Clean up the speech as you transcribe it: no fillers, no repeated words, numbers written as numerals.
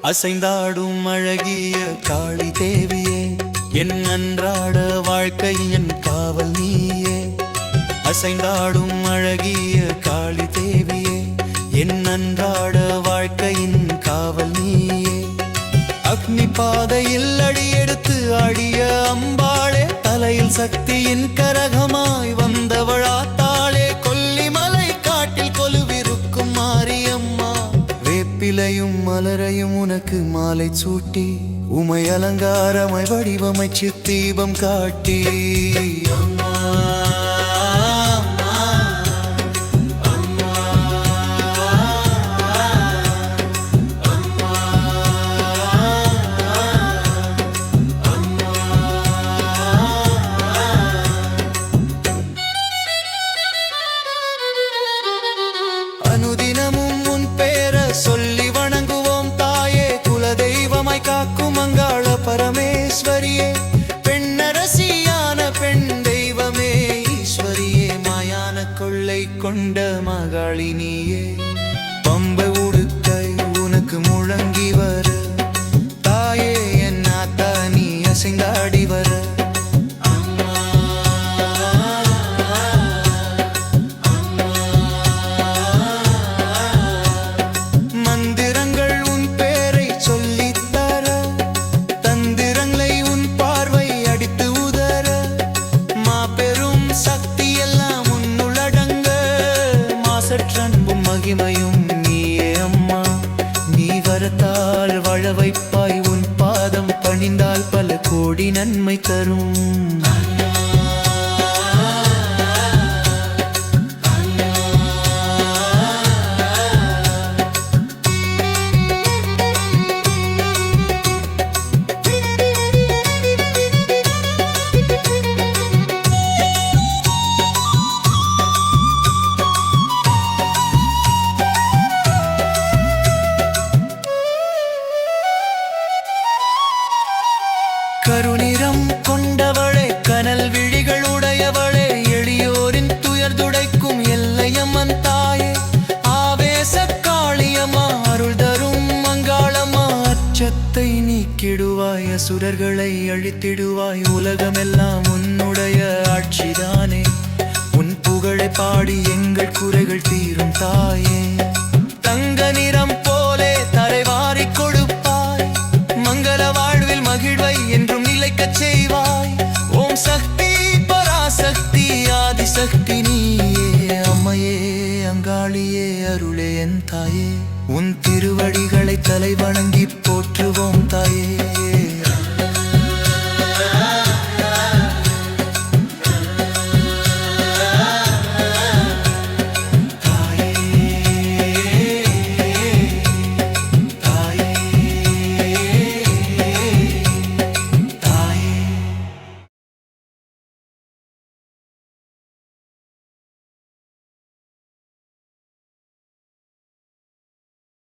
அசைந்தாடும் அழகிய காளி தேவியே, என் அன்றாட வாழ்க்கையின் காவல் நீயே. அசைந்தாடும் அழகிய காளி தேவியே, என் அன்றாட வாழ்க்கையின் காவல் நீயே. அக்னி பாதையில் அடியெடுத்து ஆடிய அம்பாளே, தலையில் சக்தியின் கரகமாய் வந்தவளாத்தாளே. கொல்லிமலை காட்டில் கொலுவிருக்கும் மாரியம்மா, வேப்பிலையும் மலரையும் உனக்கு மாலை சூட்டி, உமை அலங்காரமாய் வடிவமைச்சு தீபம் காட்டி. அம்மா அனுதினமும் உன் பேர சொல்லி வணங்குவோம் தாயே. குலதெய்வமாய் காக்கும் அங்காள பரமேஸ்வரியே, பெண்ணரசியான பெண் தெய்வமே ஈஸ்வரியே. மாயான கொள்ளை கொண்ட மகாளினியே, பம்பை உடுக்கை உனக்கு முழங்கி வர தாயே. என் ஆத்தா நீ அசைந்தாடி வர. அன்பும் மகிமையும் நீயே அம்மா, நீ வரத்தால் வாழ வைப்பாய். உன் பாதம் பணிந்தால் பல கோடி நன்மை தரும். கருநிறம் கொண்டவளே, கனல் விழிகள் உடையவளே, எளியோரின் துயர் துடைக்கும் எல்லையம்மன் தாயே. ஆவேச காளியம்மா, அருள் தரும் மங்காளம்மா. அச்சத்தை நீக்கிடுவாய், அசுரர்களை அழித்திடுவாய். உலகமெல்லாம் உன்னுடைய ஆட்சிதானே, உன் புகழை பாடி எங்கள் குறைகள் தீரும் தாயே. தங்க நிறம் போலே தரைவாரி கொடுப்பாய், மங்கள வாழ்வில் மகிழ்வை என்றும் நிலைக்கச் செய்வாய். ஓம் சக்தி பராசக்தி ஆதிசக்தி நீயே. அம்மையே அங்காளியே அருளே என் தாயே, உன் திருவடிகளை தலை வணங்கி